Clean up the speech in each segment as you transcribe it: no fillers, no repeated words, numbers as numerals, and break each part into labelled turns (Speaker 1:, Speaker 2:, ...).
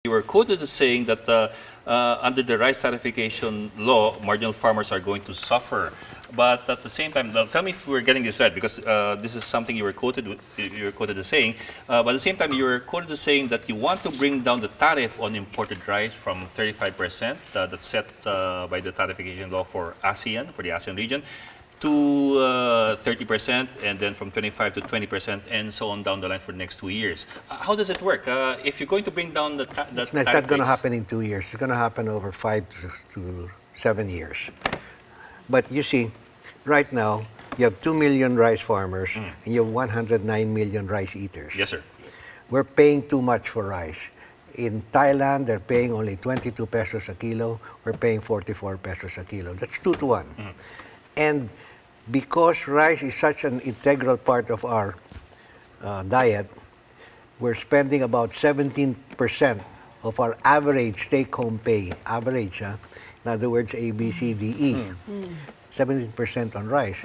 Speaker 1: you were quoted as saying that under the rice tariffication law, marginal farmers are going to suffer. But at the same time, now, tell me if we're getting this right, because this is something you were quoted as saying. But at the same time, you were quoted as saying that you want to bring down the tariff on imported rice from 35% that's set by the tariffication law for ASEAN, for the ASEAN region, to 30%, and then from 25 to 20%, and so on down the line for the next 2 years. How does it work? If you're going to bring down the
Speaker 2: It's not going to happen in 2 years. It's going to happen over 5 to 7 years. But you see, right now, you have 2 million rice farmers and you have 109 million rice eaters.
Speaker 1: Yes, sir.
Speaker 2: We're paying too much for rice. In Thailand, they're paying only 22 pesos a kilo. We're paying 44 pesos a kilo. That's 2 to 1. And because rice is such an integral part of our diet, we're spending about 17% of our average take-home pay, average, in other words, A, B, C, D, E, 17% on rice.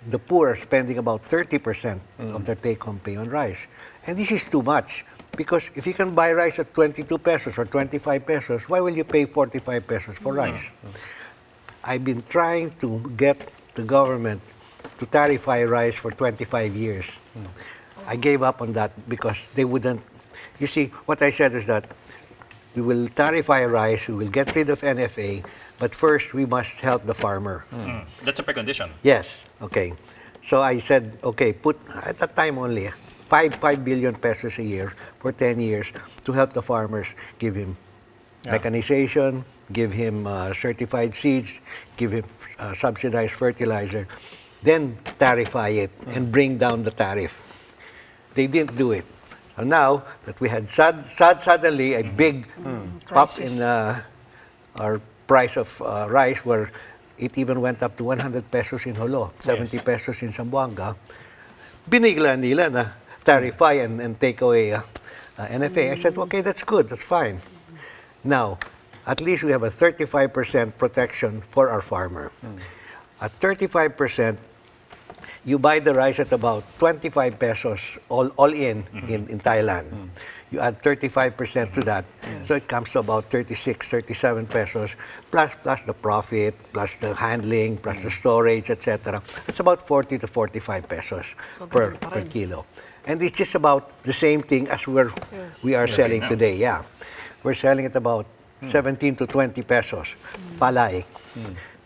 Speaker 2: The poor are spending about 30% of their take-home pay on rice. And this is too much, because if you can buy rice at 22 pesos or 25 pesos, why will you pay 45 pesos for rice? I've been trying to get the government to tarify rice for 25 years. I gave up on that because they wouldn't. You see, what I said is that we will tarify rice, we will get rid of NFA, but first we must help the farmer.
Speaker 1: That's a precondition.
Speaker 2: Yes, okay. So I said, okay, put, at that time only, 5 billion pesos a year for 10 years to help the farmers, give him mechanization, give him certified seeds, give him subsidized fertilizer, then tarify it and bring down the tariff. They didn't do it. So now that we had suddenly a big pop in our price of rice, where it even went up to 100 pesos in Jolo, 70 pesos in Zamboanga, binigla nila na tarify and take away NFA. I said, okay, that's good, that's fine. Now, at least we have a 35% protection for our farmer. At 35%, you buy the rice at about 25 pesos all in Thailand. You add 35% to that, so it comes to about 36, 37 pesos, plus the profit, plus the handling, plus the storage, etc. It's about 40 to 45 pesos per kilo. And it's just about the same thing as we are selling today. Yeah, we're selling at about 17 to 20 pesos palay.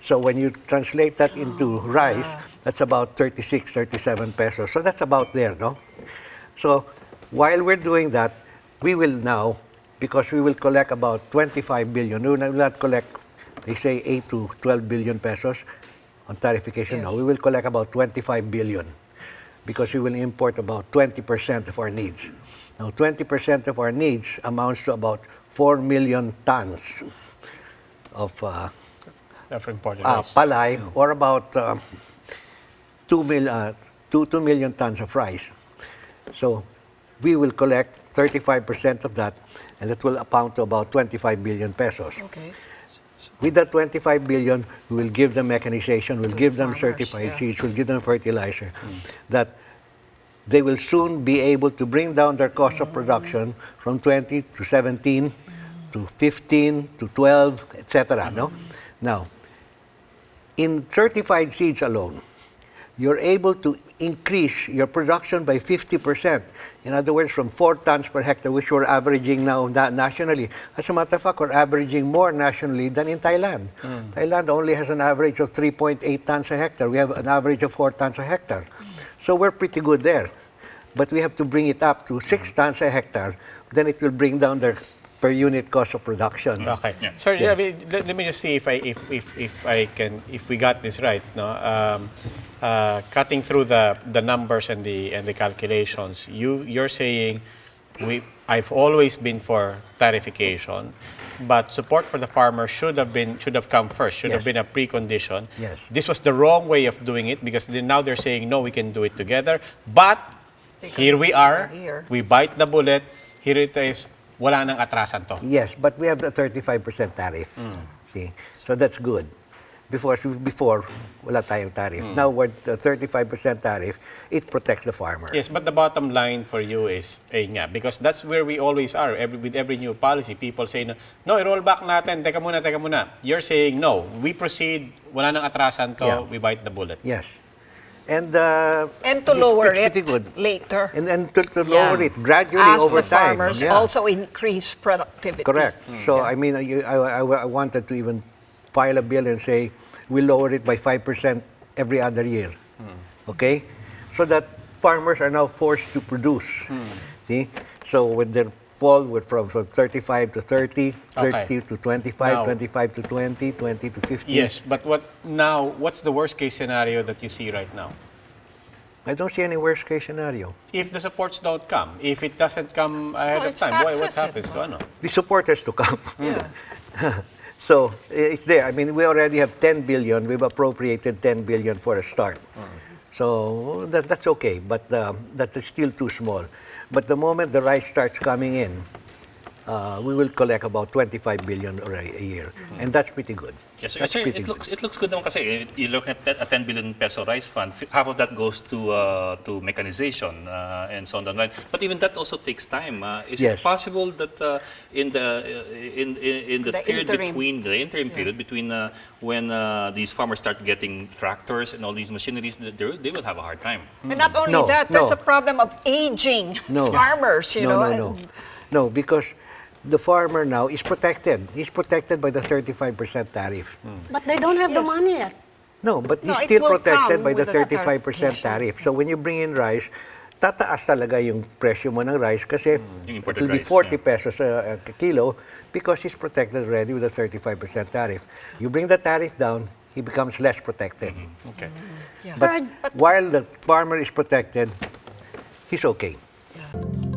Speaker 2: So when you translate that into rice, that's about 36, 37 pesos. So that's about there, no? So while we're doing that, we will now, because we will collect about 25 billion, we will not collect, they say 8 to 12 billion pesos on tariffication. No, we will collect about 25 billion because we will import about 20% of our needs. Now, 20% of our needs amounts to about 4 million tons of palay, or about 2 million tons of rice. So we will collect 35% of that, and that will amount to about 25 billion pesos.
Speaker 3: Okay.
Speaker 2: With that 25 billion, we will give them mechanization, we'll give them certified seeds, we'll give them fertilizer, that they will soon be able to bring down their cost of production from 20 to 17 to 15 to 12, etc. No? Now, in certified seeds alone, you're able to increase your production by 50%. In other words, from 4 tons per hectare, which we're averaging now nationally. As a matter of fact, we're averaging more nationally than in Thailand. Thailand only has an average of 3.8 tons a hectare. We have an average of 4 tons a hectare. So we're pretty good there. But we have to bring it up to 6 tons a hectare. Then it will bring down their per unit cost of production.
Speaker 4: Okay. Sorry, let me just see if we got this right. No, cutting through the numbers and the calculations. You're saying I've always been for tariffication, but support for the farmer should have come first. Should have been a precondition.
Speaker 2: Yes.
Speaker 4: This was the wrong way of doing it because now they're saying no, we can do it together. But here we are. We bite the bullet. Here it is. Wala nang atrasan to.
Speaker 2: Yes, but we have the 35% tariff. See, so that's good. Before, wala tayong tariff. Now, with the 35% tariff, it protects the farmer.
Speaker 4: Yes, but the bottom line for you is, nga, because that's where we always are. With every new policy, people say, no, i-roll back natin, teka muna. You're saying, no, we proceed, wala nang atrasan to,
Speaker 2: Yeah.
Speaker 4: we bite the bullet.
Speaker 2: Yes. And
Speaker 3: to lower
Speaker 2: it's pretty
Speaker 3: it
Speaker 2: good.
Speaker 3: later.
Speaker 2: And to lower it gradually
Speaker 3: As
Speaker 2: over
Speaker 3: the
Speaker 2: time.
Speaker 3: farmers
Speaker 2: Yeah.
Speaker 3: also increase productivity.
Speaker 2: Correct. So, I mean, I wanted to even file a bill and say, we lower it by 5% every other year. Okay? So that farmers are now forced to produce. See? So with their fall from 35 to 30, 30
Speaker 4: Okay.
Speaker 2: to 25,
Speaker 4: Now-
Speaker 2: 25 to 20, 20 to 15.
Speaker 4: Yes, but what's the worst case scenario that you see right now?
Speaker 2: I don't see any worst case scenario.
Speaker 4: If the supports don't come, if it doesn't come ahead
Speaker 3: No,
Speaker 4: of
Speaker 3: it's
Speaker 4: time, what
Speaker 3: taxes,
Speaker 4: happens to ano?
Speaker 2: The supporters to come.
Speaker 3: Yeah.
Speaker 2: So it's there. I mean, we already have 10 billion. We've appropriated 10 billion for a start. So that's okay, but that is still too small. But the moment the rice starts coming in, we will collect about 25 billion a year, and that's pretty good.
Speaker 1: Yes,
Speaker 2: That's
Speaker 1: sir,
Speaker 2: pretty
Speaker 1: it looks good naman kasi you look at a 10 billion peso rice fund, half of that goes to mechanization and so on and so on. But even that also takes time. Is
Speaker 2: Yes.
Speaker 1: it possible that in the
Speaker 3: The
Speaker 1: period
Speaker 3: interim.
Speaker 1: between the interim period between when these farmers start getting tractors and all these machineries, they will have a hard time.
Speaker 3: And not only
Speaker 2: No,
Speaker 3: that, there's
Speaker 2: no.
Speaker 3: a problem of aging
Speaker 2: No.
Speaker 3: farmers, you know.
Speaker 2: No, because the farmer now is protected. He's protected by the 35% tariff.
Speaker 5: But they don't have the
Speaker 3: Yes.
Speaker 5: money yet.
Speaker 2: No, but
Speaker 3: No,
Speaker 2: he's
Speaker 3: it
Speaker 2: still
Speaker 3: will
Speaker 2: protected
Speaker 3: come
Speaker 2: by the
Speaker 3: with the
Speaker 2: 35% tariff. So when you bring in rice, tataas talaga yung presyo mo ng rice kasi
Speaker 1: Yung
Speaker 2: it
Speaker 1: imported
Speaker 2: will be
Speaker 1: rice,
Speaker 2: 40
Speaker 1: yeah.
Speaker 2: pesos a kilo because he's protected already with the 35% tariff. You bring the tariff down, he becomes less protected.
Speaker 4: Okay.
Speaker 3: Yeah.
Speaker 2: But while the farmer is protected, he's okay.
Speaker 3: Yeah.